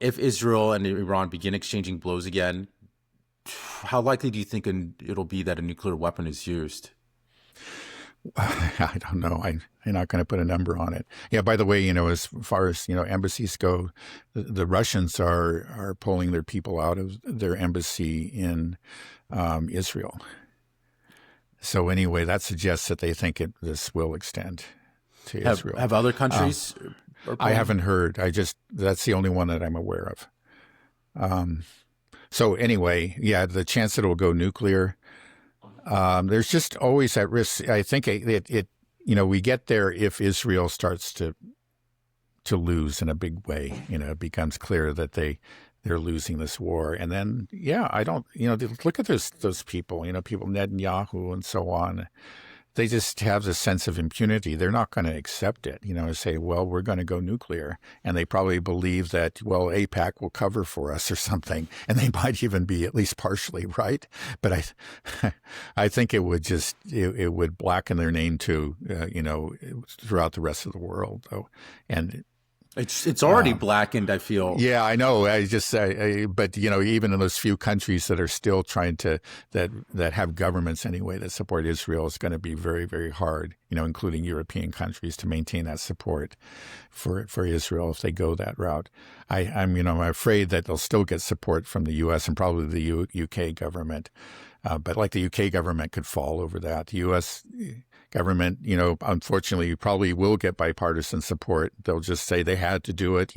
if Israel and Iran begin exchanging blows again, how likely do you think it'll be that a nuclear weapon is used? I don't know. I'm not going to put a number on it. Yeah. By the way, as far as embassies go, the Russians are pulling their people out of their embassy in Israel. So anyway, that suggests that they think this will extend to Have Israel. have other Um, countries are I pulling? haven't heard. That's the only one that I'm aware of. Um, so anyway, yeah, the chance that it will go nuclear. There's just always that risk. I think we get there if Israel starts to lose in a big way. It becomes clear that they're losing this war, and then I don't. Look at those people. People Netanyahu and so on. They just have this sense of impunity. They're not going to accept it, and say, well, we're going to go nuclear. And they probably believe that, well, APAC will cover for us or something. And they might even be at least partially right. But I think it would blacken their name too, throughout the rest of the world, though. And It's already blackened, I feel. yeah, I know. But even in those few countries that are still trying that have governments anyway that support Israel, it's going to be very, very hard. Including European countries, to maintain that support for Israel if they go that route. I'm afraid that they'll still get support from the U.S. and probably the UK government. But like the UK government could fall over that. The U.S. government, unfortunately, probably will get bipartisan support. They'll just say they had to do it,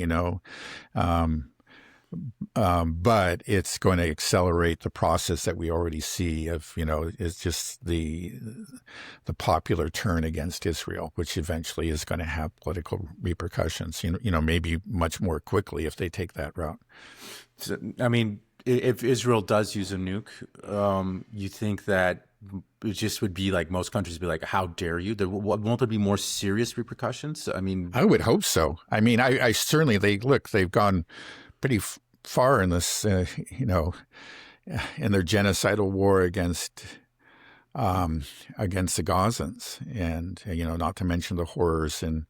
but it's going to accelerate the process that we already see of, it's just the popular turn against Israel, which eventually is going to have political repercussions, maybe much more quickly if they take that route. So, I mean, if Israel does use a nuke, you think that it just would be like most countries be like, how dare you? Won't there be more serious repercussions? I mean, I would hope so. I mean, I certainly, they've gone pretty far in this, in their genocidal war against the Gazans, and not to mention the horrors in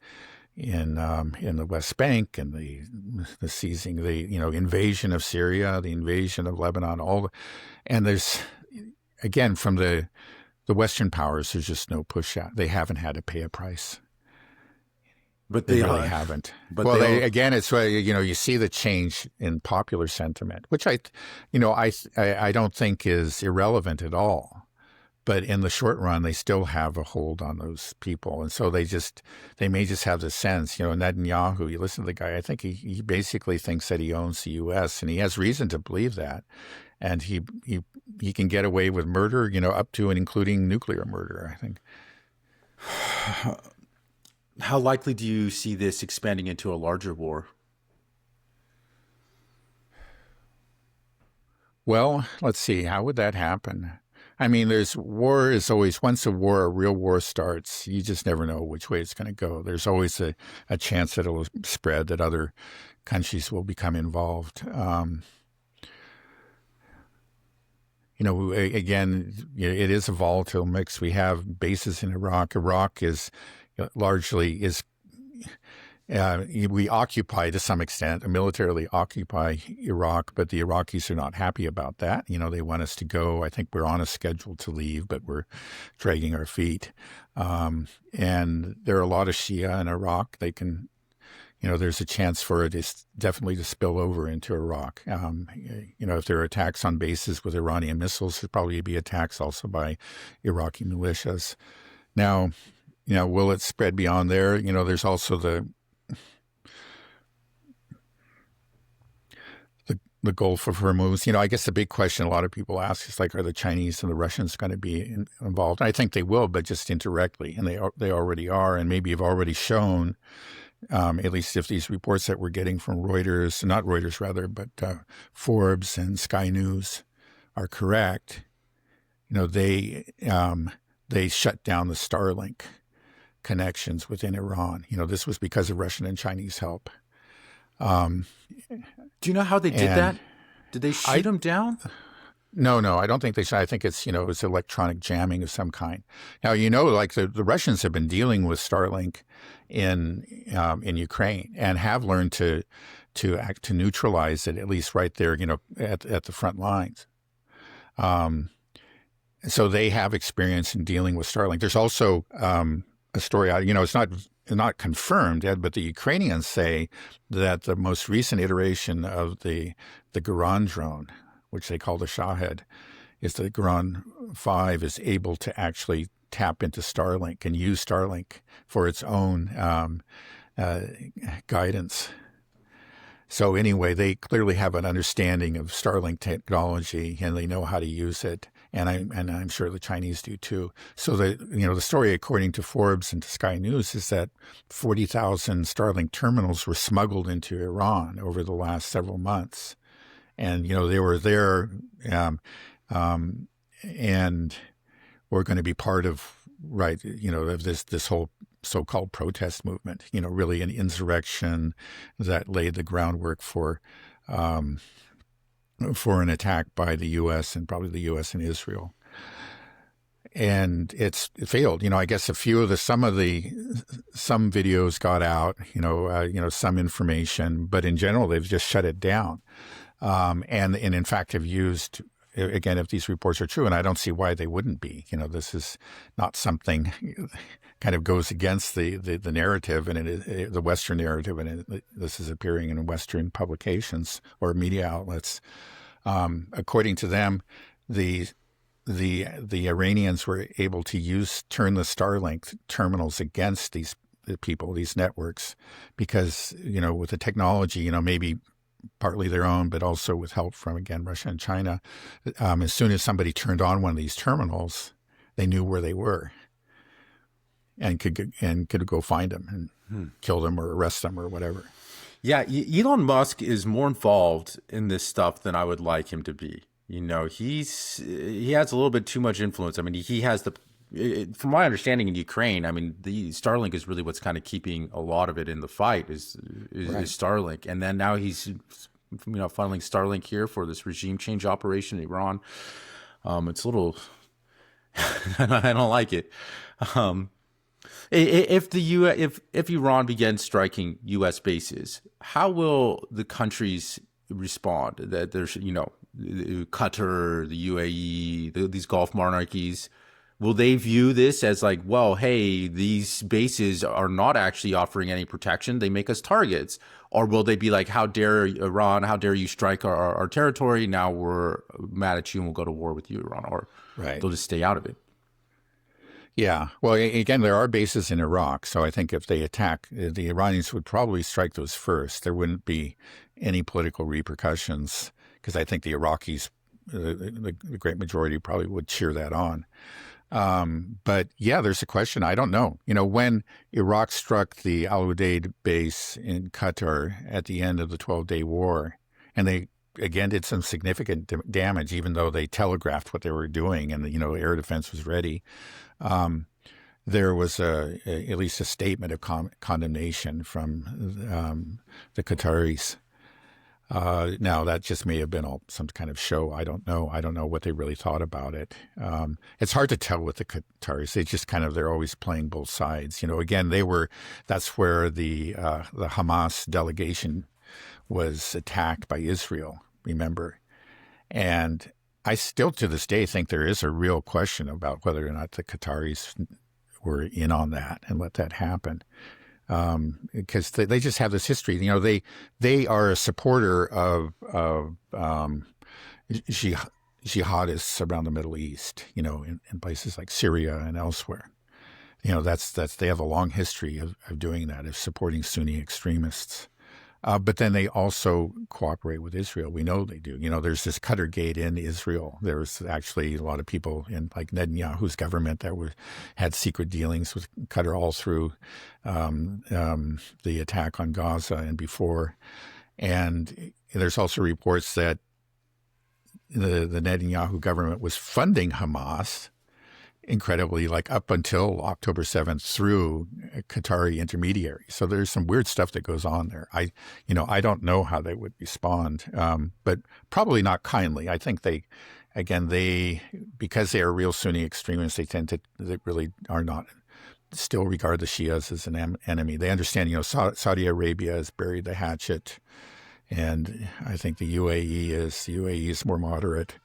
the West Bank and the seizing, the invasion of Syria, the invasion of Lebanon, and there's again from the Western powers, there's just no push out. They haven't had to pay a price. but They they really haven't. but Well, they again, it's you see the change in popular sentiment, which I don't think is irrelevant at all. But in the short run, they still have a hold on those people. And so they may just have the sense, Netanyahu, you listen to the guy, I think he basically thinks that he owns the U.S. and he has reason to believe that. And he can get away with murder, up to and including nuclear murder, I think. How likely do you see this expanding into a larger war? Well, let's see. How would that happen? I mean, war is always, once a real war starts, you just never know which way it's going to go. There's always a chance that it'll spread, that other countries will become involved. Again, it is a volatile mix. We have bases in Iraq. Iraq is largely we occupy to some extent, militarily occupy Iraq, but the Iraqis are not happy about that. They want us to go. I think we're on a schedule to leave, but we're dragging our feet. And there are a lot of Shia in Iraq. They can, there's a chance for it is definitely to spill over into Iraq. If there are attacks on bases with Iranian missiles, there'll probably be attacks also by Iraqi militias. Now, will it spread beyond there? There's also the Gulf of Hormuz. I guess the big question a lot of people ask is like, are the Chinese and the Russians going to be involved? I think they will, but just indirectly, and they already are, and maybe have already shown, at least if these reports that we're getting from Reuters, not Reuters rather, but Forbes and Sky News are correct. They shut down the Starlink connections within Iran. This was because of Russian and Chinese help. Do you know how they did that? Did they shoot them down? No, no, I don't think they should. I think it's, it's electronic jamming of some kind. Now, like the Russians have been dealing with Starlink in Ukraine and have learned to neutralize it, at least right there, at the front lines. So they have experience in dealing with Starlink. There's also a story out, it's not confirmed, Ed, but the Ukrainians say that the most recent iteration of the Garan drone, which they call the Shahed, is the Garan 5 is able to actually tap into Starlink and use Starlink for its own guidance. So anyway, they clearly have an understanding of Starlink technology and they know how to use it. And I'm sure the Chinese do too. So the story, according to Forbes and to Sky News, is that 40,000 Starlink terminals were smuggled into Iran over the last several months, and they were there, and were going to be part of of this whole so-called protest movement. Really an insurrection that laid the groundwork for an attack by the U.S. and probably the U.S. and Israel. And it failed. I guess some videos got out, some information, but in general, they've just shut it down. And in fact have used, again, if these reports are true, and I don't see why they wouldn't be, this is not something kind of goes against the narrative and the Western narrative, and this is appearing in Western publications or media outlets. According to them, the Iranians were able to turn the Starlink terminals against these people, these networks, because with the technology, maybe partly their own, but also with help from, again, Russia and China, as soon as somebody turned on one of these terminals, they knew where they were and could go find them and kill them or arrest them or whatever. Yeah, Elon Musk is more involved in this stuff than I would like him to be. He has a little bit too much influence. I mean, he has from my understanding in Ukraine, I mean, the Starlink is really what's kind of keeping a lot of it in the fight is Right. Starlink. And then now he's, funneling Starlink here for this regime change operation in Iran. It's a little, I don't like it. If Iran begins striking U.S. bases, how will the countries respond? That there's, Qatar, the UAE, these Gulf monarchies, will they view this as like, well, hey, these bases are not actually offering any protection; they make us targets, or will they be like, how dare Iran? How dare you strike our territory? Now we're mad at you and we'll go to war with you, Iran, or Right. they'll just stay out of it. Yeah. Well, again, there are bases in Iraq. So I think if they attack, the Iranians would probably strike those first. There wouldn't be any political repercussions because I think the Iraqis, the great majority, probably would cheer that on. But yeah, there's a question. I don't know. When Iraq struck the Al Udeid base in Qatar at the end of the 12-day war, and they again did some significant damage, even though they telegraphed what they were doing and air defense was ready. There was at least a statement of condemnation from the Qataris. Now that just may have been some kind of show. I don't know. I don't know what they really thought about it. It's hard to tell with the Qataris. They just they're always playing both sides. Again, that's where the Hamas delegation was attacked by Israel, remember? And I still to this day think there is a real question about whether or not the Qataris were in on that and let that happen. Because they just have this history. They are a supporter of jihadists around the Middle East, in places like Syria and elsewhere. They have a long history of doing that, of supporting Sunni extremists. But then they also cooperate with Israel. We know they do. There's this Qatar Gate in Israel. There's actually a lot of people in like Netanyahu's government that had secret dealings with Qatar all through the attack on Gaza and before. And there's also reports that the Netanyahu government was funding Hamas incredibly, like up until October 7th through Qatari intermediaries. So there's some weird stuff that goes on there. I don't know how they would respond, but probably not kindly. I think again, because they are real Sunni extremists, they really are not, still regard the Shias as an enemy. They understand, Saudi Arabia has buried the hatchet, and I think the UAE is more moderate.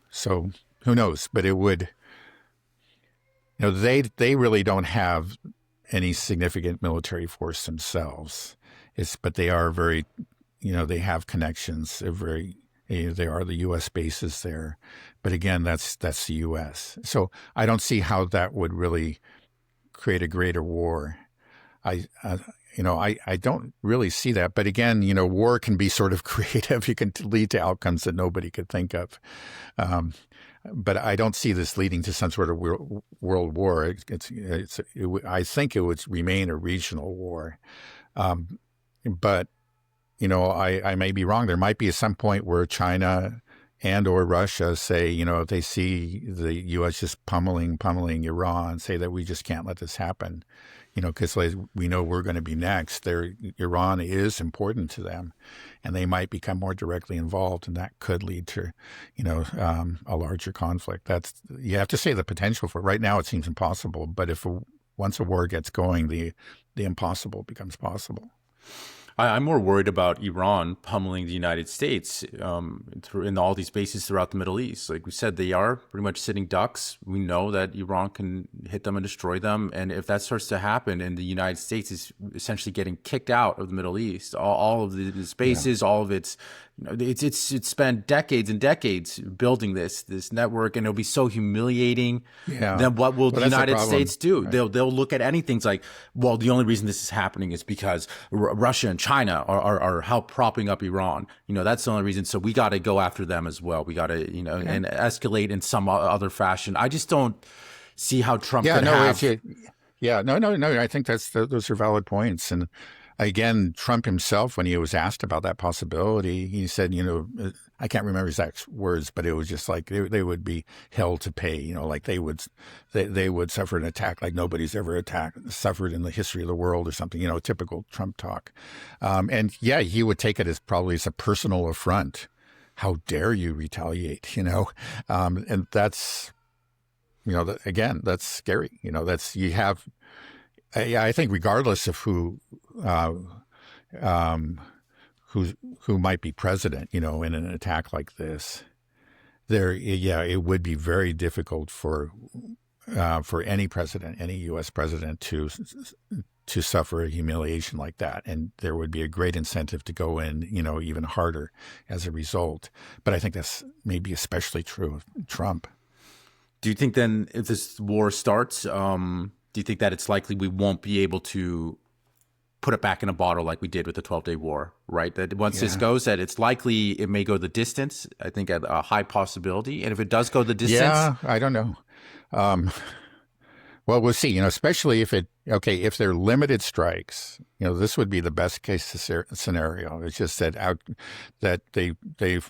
So who knows? But it would, they really don't have any significant military force themselves. But they are very, they have connections. They are the U.S. bases there. But again, that's the U.S. So I don't see how that would really create a greater war. I don't really see that. But again, war can be sort of creative. You can lead to outcomes that nobody could think of. But I don't see this leading to some sort of world war. I think it would remain a regional war. But, I may be wrong. There might be some point where China and or Russia say, if they see the U.S. just pummeling Iran, say that we just can't let this happen, because we know we're going to be next. Iran is important to them, and they might become more directly involved, and that could lead to, a larger conflict. You have to say the potential for it. Right now it seems impossible, but once a war gets going, the impossible becomes possible. I'm more worried about Iran pummeling the United States in all these bases throughout the Middle East. Like we said, they are pretty much sitting ducks. We know that Iran can hit them and destroy them. And if that starts to happen and the United States is essentially getting kicked out of the Middle East, all of the bases, all of its, it's spent decades and decades building this network, and it'll be so humiliating. Yeah. Then what will the United States do? Right. They'll look at anything like, well, the only reason this is happening is because Russia and China are help propping up Iran. That's the only reason. So we got to go after them as well. We got to, and escalate in some other fashion. I just don't see how Trump could have. I think those are valid points. And again, Trump himself, when he was asked about that possibility, he said, I can't remember exact words, but it was just like they would be hell to pay. Like they would suffer an attack like nobody's ever suffered in the history of the world or something. Typical Trump talk. And yeah, he would take it probably as a personal affront. How dare you retaliate? And that's, again, that's scary. I think regardless of who might be president, in an attack like this, it would be very difficult for any president, any U.S. president to suffer a humiliation like that, and there would be a great incentive to go in, even harder as a result. But I think that's maybe especially true of Trump. Do you think then, if this war starts, do you think that it's likely we won't be able to put it back in a bottle like we did with the 12-Day War, right? That once this goes, that it's likely it may go the distance, I think at a high possibility. And if it does go the distance... Yeah, I don't know. Well, we'll see, especially if they're limited strikes, this would be the best case scenario. It's just that they've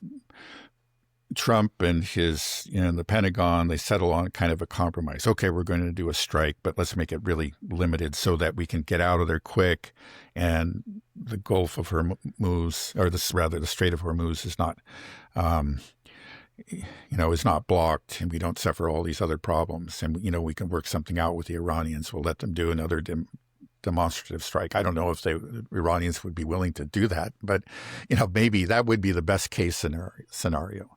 Trump and his, the Pentagon, they settle on kind of a compromise. Okay, we're going to do a strike, but let's make it really limited so that we can get out of there quick. And the Gulf of Hormuz, or the Strait of Hormuz is not, is not blocked, and we don't suffer all these other problems. And, we can work something out with the Iranians. We'll let them do another demonstrative strike. I don't know if the Iranians would be willing to do that, but, maybe that would be the best case scenario.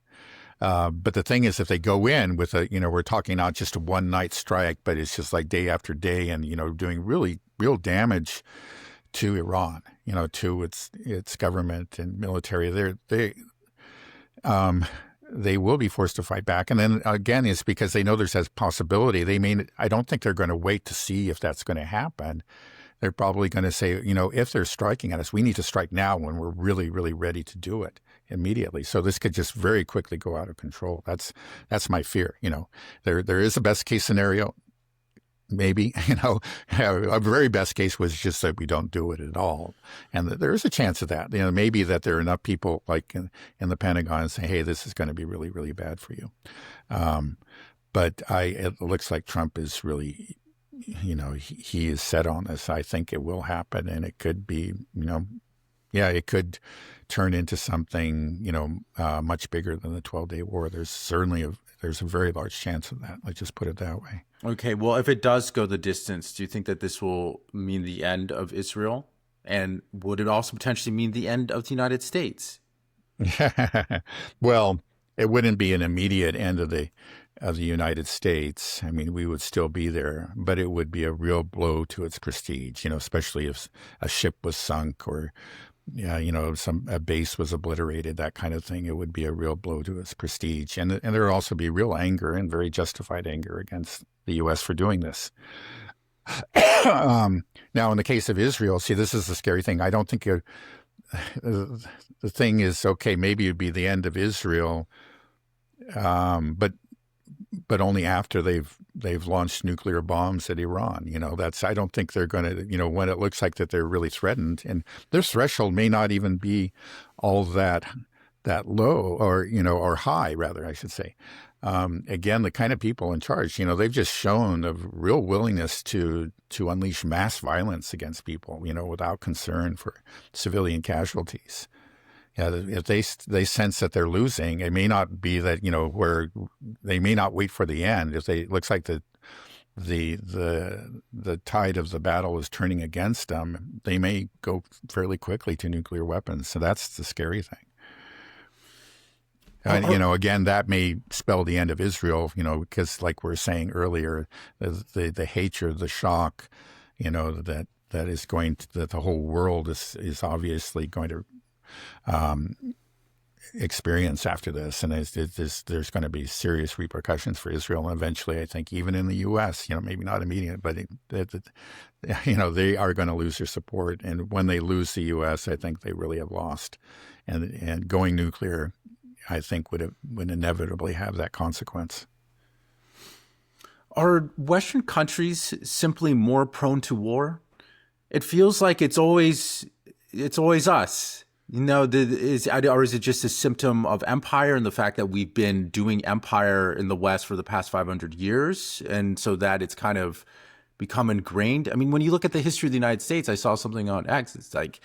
But the thing is, if they go in with we're talking not just a one-night strike, but it's just like day after day and, doing really real damage to Iran, to its government and military, they will be forced to fight back. And then again, it's because they know there's a possibility. I don't think they're going to wait to see if that's going to happen. They're probably going to say, if they're striking at us, we need to strike now when we're really, really ready to do it immediately. So this could just very quickly go out of control. That's my fear. There is a best case scenario. Maybe, a very best case was just that we don't do it at all. And there is a chance of that. Maybe that there are enough people like in the Pentagon saying, hey, this is going to be really, really bad for you. But it looks like Trump is really, he is set on this. I think it will happen, and it could be, Yeah, it could turn into something, much bigger than the 12-Day War. There's a very large chance of that. Let's just put it that way. Okay, well, if it does go the distance, do you think that this will mean the end of Israel? And would it also potentially mean the end of the United States? Well, it wouldn't be an immediate end of the United States. I mean, we would still be there, but it would be a real blow to its prestige, especially if a ship was sunk or yeah, a base was obliterated, that kind of thing. It would be a real blow to its prestige. And there would also be real anger and very justified anger against the U.S. for doing this. Now, in the case of Israel, see, this is the scary thing. I don't think the thing is, okay, maybe it'd be the end of Israel, but only after they've launched nuclear bombs at Iran. I don't think they're going to, when it looks like that they're really threatened, and their threshold may not even be all that low or high, rather, I should say. Again, the kind of people in charge, they've just shown a real willingness to unleash mass violence against people, without concern for civilian casualties. Yeah, if they sense that they're losing, it may not be that where they may not wait for the end. If it looks like the tide of the battle is turning against them, they may go fairly quickly to nuclear weapons. So that's the scary thing. Again, that may spell the end of Israel, because like we were saying earlier, the hatred, the shock, that is going to, that the whole world is obviously going to experience after this, and there's going to be serious repercussions for Israel, and eventually, I think, even in the U.S., maybe not immediate, but they are going to lose their support, and when they lose the U.S., I think they really have lost, and going nuclear, I think would inevitably have that consequence. Are Western countries simply more prone to war? It feels like it's always us. Or is it just a symptom of empire and the fact that we've been doing empire in the West for the past 500 years, and so that it's kind of become ingrained? I mean, when you look at the history of the United States, I saw something on X. It's like,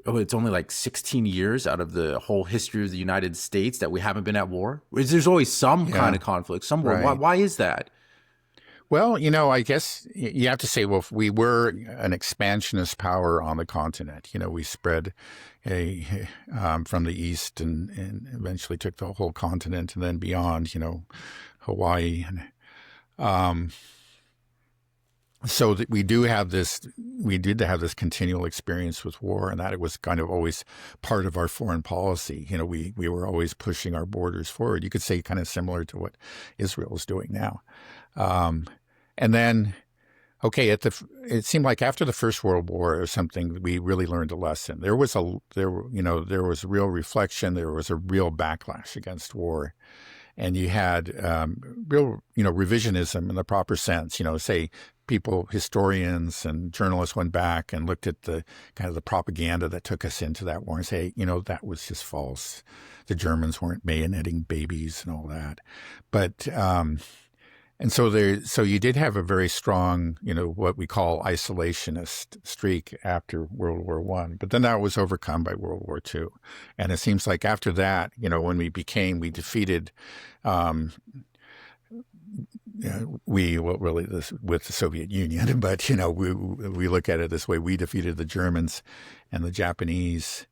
it's only like 16 years out of the whole history of the United States that we haven't been at war. There's always some kind of conflict somewhere. Right. Why is that? Well, I guess you have to say, well, if we were an expansionist power on the continent, we spread from the east and eventually took the whole continent and then beyond, Hawaii. So that we did have this continual experience with war, and that it was kind of always part of our foreign policy. We were always pushing our borders forward. You could say kind of similar to what Israel is doing now. And then, okay, it seemed like after the First World War or something, we really learned a lesson. There was real reflection. There was a real backlash against war, and you had real revisionism in the proper sense. Say historians and journalists went back and looked at the kind of the propaganda that took us into that war and say, that was just false. The Germans weren't bayoneting babies and all that, but. And so you did have a very strong, what we call isolationist streak after World War I, but then that was overcome by World War II. And it seems like after that, when we defeated, with the Soviet Union, but, we look at it this way, we defeated the Germans and the Japanese,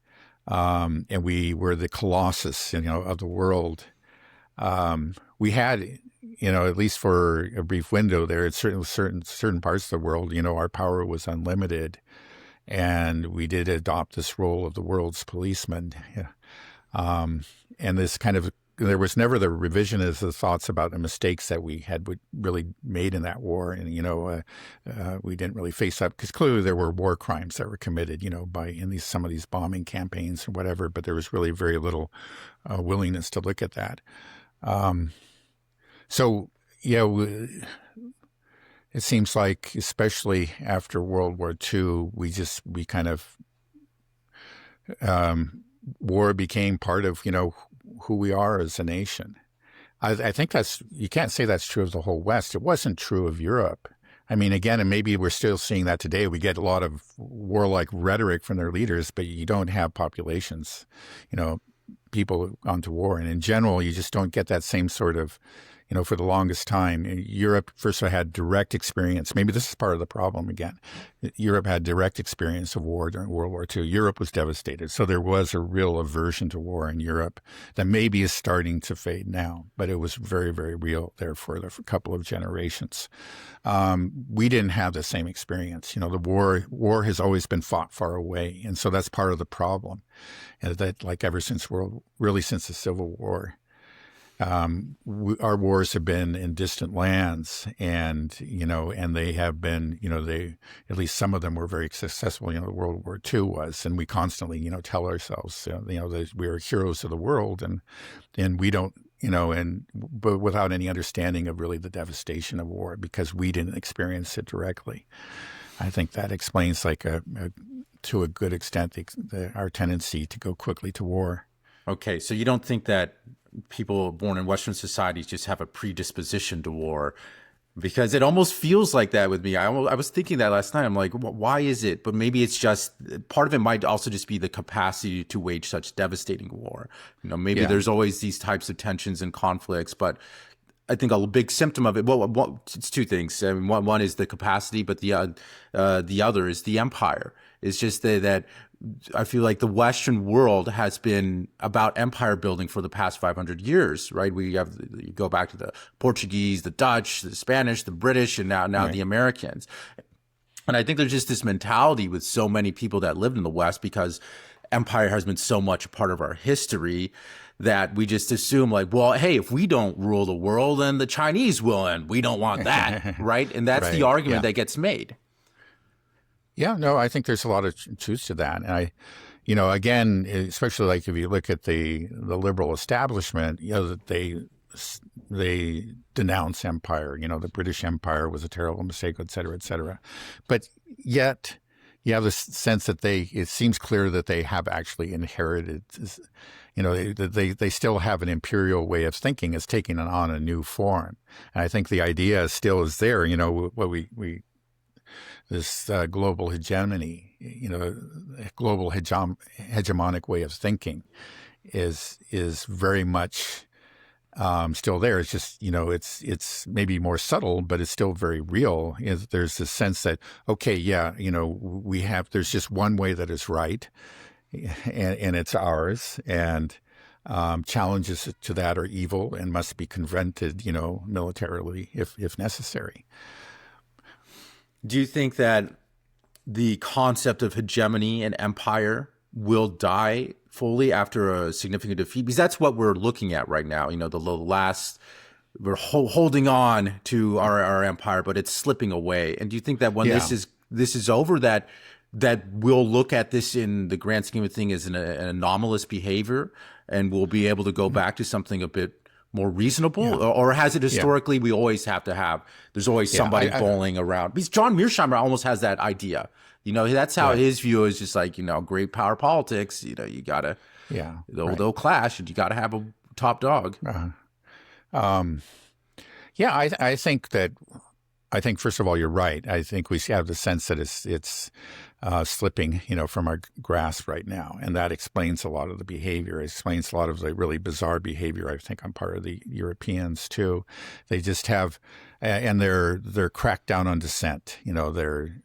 and we were the colossus, of the world. We had, at least for a brief window there, at certain parts of the world, our power was unlimited, and we did adopt this role of the world's policeman. And this kind of, there was never the revisionist thoughts about the mistakes that we had really made in that war, and we didn't really face up because clearly there were war crimes that were committed, in some of these bombing campaigns or whatever. But there was really very little willingness to look at that. So, yeah, it seems like, especially after World War II, we kind of, war became part of, who we are as a nation. I think you can't say that's true of the whole West. It wasn't true of Europe. I mean, again, and maybe we're still seeing that today. We get a lot of warlike rhetoric from their leaders, but you don't have populations, people gone to war. And in general, you just don't get that same sort of, for the longest time. Europe first had direct experience. Maybe this is part of the problem again. Europe had direct experience of war during World War II. Europe was devastated. So there was a real aversion to war in Europe that maybe is starting to fade now, but it was very, very real there for a couple of generations. We didn't have the same experience. The war has always been fought far away. And so that's part of the problem. And that ever since since the Civil War, our wars have been in distant lands, and they have been, at least some of them were very successful. World War II was, and we constantly, tell ourselves, that we are heroes of the world, and we don't, but without any understanding of really the devastation of war because we didn't experience it directly. I think that explains, to a good extent, our tendency to go quickly to war. Okay, so you don't think that people born in Western societies just have a predisposition to war? Because it almost feels like that with me. I was thinking that last night. I'm like, why is it? But maybe it's just part of it might also just be the capacity to wage such devastating war. Maybe there's always these types of tensions and conflicts, but I think a big symptom of it. Well, it's two things. I mean, one is the capacity, but the other is the empire. It's just that I feel like the Western world has been about empire building for the past 500 years, right? You go back to the Portuguese, the Dutch, the Spanish, the British, and now right. the Americans. And I think there's just this mentality with so many people that lived in the West because empire has been so much a part of our history that we just assume hey, if we don't rule the world, then the Chinese will, and we don't want that, right? And that's the argument that gets made. Yeah, no, I think there's a lot of truth to that. And again, especially if you look at the liberal establishment, that they denounce empire. The British Empire was a terrible mistake, et cetera, et cetera. But yet you have this sense that it seems clear that they have actually inherited, they still have an imperial way of thinking. It's taking on a new form. And I think the idea still is there, what this global hegemony, global hegemonic way of thinking is very much still there. It's just, it's maybe more subtle, but it's still very real. There's this sense that, okay, there's just one way that is right, and it's ours, and challenges to that are evil and must be confronted, militarily if necessary. Do you think that the concept of hegemony and empire will die fully after a significant defeat? Because that's what we're looking at right now. We're holding on to our empire, but it's slipping away. And do you think that when this is over, that we'll look at this in the grand scheme of things as an anomalous behavior, and we'll be able to go back to something a bit more reasonable, or has it historically we always have to have, there's always somebody bowling around? Because John Mearsheimer almost has that idea. That's how his view is, just great power politics. You gotta, they'll clash, and you gotta have a top dog. I think first of all, you're right. I think we have the sense that it's slipping, from our grasp right now, and that explains a lot of the behavior. It explains a lot of the really bizarre behavior, I think, on part of the Europeans too. They just have, and they're cracked down on dissent. They're,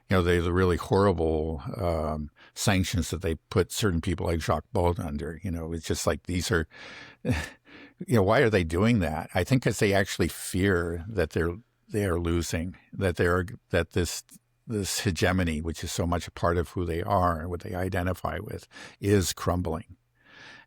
the really horrible sanctions that they put certain people like Jacques Baud under. It's just these are. Why are they doing that? I think because they actually fear that they are losing, that this hegemony, which is so much a part of who they are and what they identify with, is crumbling.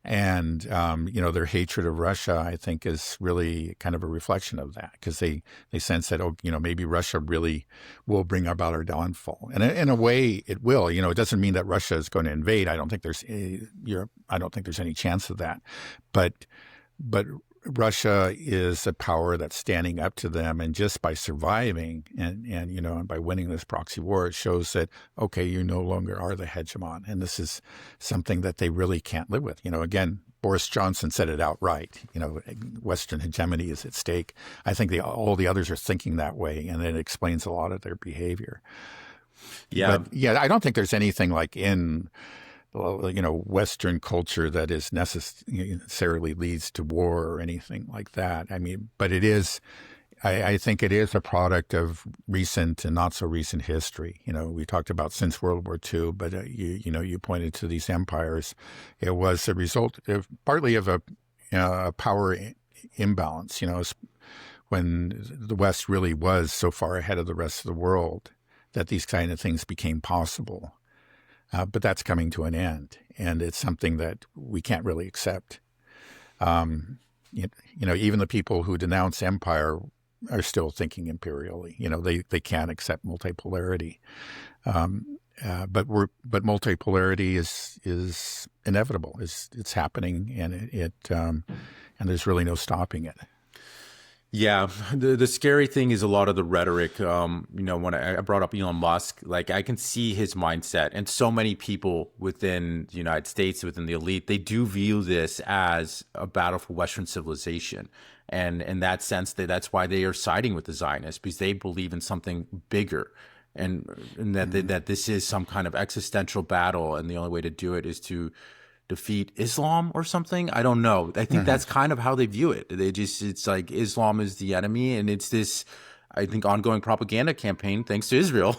And their hatred of Russia, I think, is really kind of a reflection of that, because they sense that maybe Russia really will bring about our downfall, and in a way it will. It doesn't mean that Russia is going to invade. I don't think there's any chance of that, but Russia is a power that's standing up to them, and just by surviving and by winning this proxy war, it shows that, okay, you no longer are the hegemon, and this is something that they really can't live with. Again, Boris Johnson said it outright. Western hegemony is at stake. I think all the others are thinking that way, and it explains a lot of their behavior. Yeah. But yeah, I don't think there's anything like in Western culture that is necessarily leads to war or anything like that. I mean, but it is. I think it is a product of recent and not so recent history. We talked about since World War II, but you pointed to these empires. It was a result of partly of a power imbalance. When the West really was so far ahead of the rest of the world that these kind of things became possible. But that's coming to an end, and it's something that we can't really accept. Even the people who denounce empire are still thinking imperially. They can't accept multipolarity. But multipolarity is inevitable. It's happening, and and there's really no stopping it. Yeah, the scary thing is a lot of the rhetoric. When I brought up Elon Musk, like I can see his mindset, and so many people within the United States, within the elite, they do view this as a battle for Western civilization. And in that sense, that's why they are siding with the Zionists, because they believe in something bigger, and that this is some kind of existential battle, and the only way to do it is to defeat Islam or something. I don't know. I think that's kind of how they view it. It's like Islam is the enemy, and it's this, I think, ongoing propaganda campaign, thanks to Israel,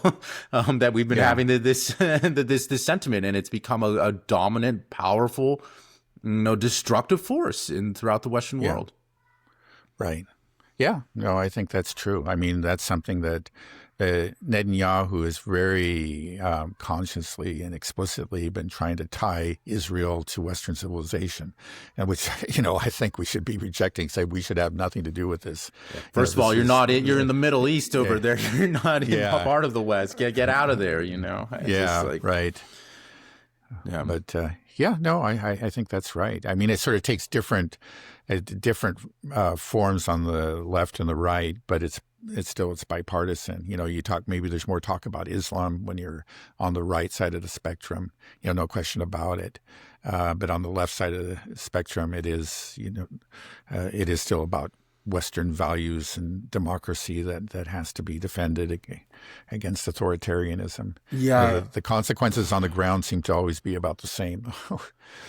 that we've been having this sentiment, and it's become a dominant, powerful, destructive force throughout the Western world. Right. Yeah. No, I think that's true. I mean, that's something that Netanyahu has very consciously and explicitly been trying to tie Israel to Western civilization, and which I think we should be rejecting. Say we should have nothing to do with this. Yeah. First of all, you're in the Middle East over there. You're not in part of the West. Get out of there. Right. Yeah. But I think that's right. I mean, it sort of takes different forms on the left and the right, but it's bipartisan. You talk, maybe there's more talk about Islam when you're on the right side of the spectrum, no question about it. But on the left side of the spectrum, it is still about Western values and democracy that has to be defended against authoritarianism. Yeah. The consequences on the ground seem to always be about the same.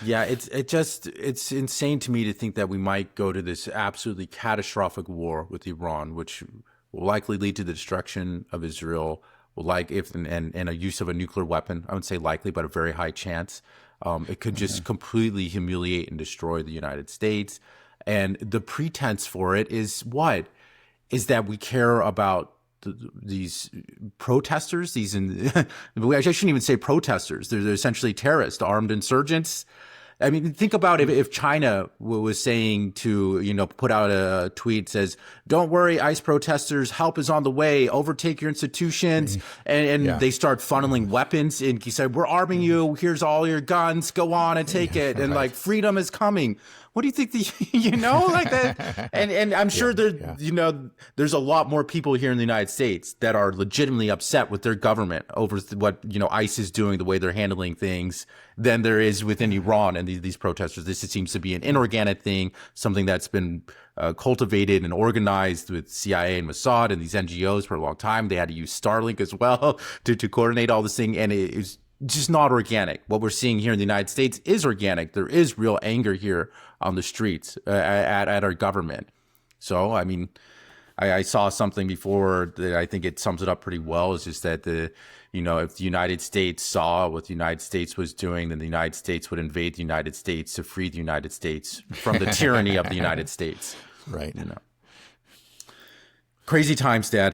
Yeah, it's insane to me to think that we might go to this absolutely catastrophic war with Iran, which will likely lead to the destruction of Israel, and a use of a nuclear weapon. I wouldn't say likely, but a very high chance. It could just completely humiliate and destroy the United States. And the pretense for it is what? Is that we care about these protesters? I shouldn't even say protesters. They're essentially terrorists, armed insurgents. I mean, think about if China was saying to, put out a tweet says, "Don't worry, ICE protesters, help is on the way. Overtake your institutions," and they start funneling weapons. And he said, "We're arming you. Here's all your guns. Go on and take it." And like, freedom is coming. What do you think like that? And I'm sure there's a lot more people here in the United States that are legitimately upset with their government over what, ICE is doing, the way they're handling things, than there is within Iran and these protesters. This seems to be an inorganic thing, something that's been cultivated and organized with CIA and Mossad and these NGOs for a long time. They had to use Starlink as well to coordinate all this thing, and it is just not organic. What we're seeing here in the United States is organic. There is real anger here on the streets at our government. So, I mean, I saw something before that I think it sums it up pretty well. It's just that if the United States saw what the United States was doing, then the United States would invade the United States to free the United States from the tyranny of the United States. Right. Crazy times, Dad.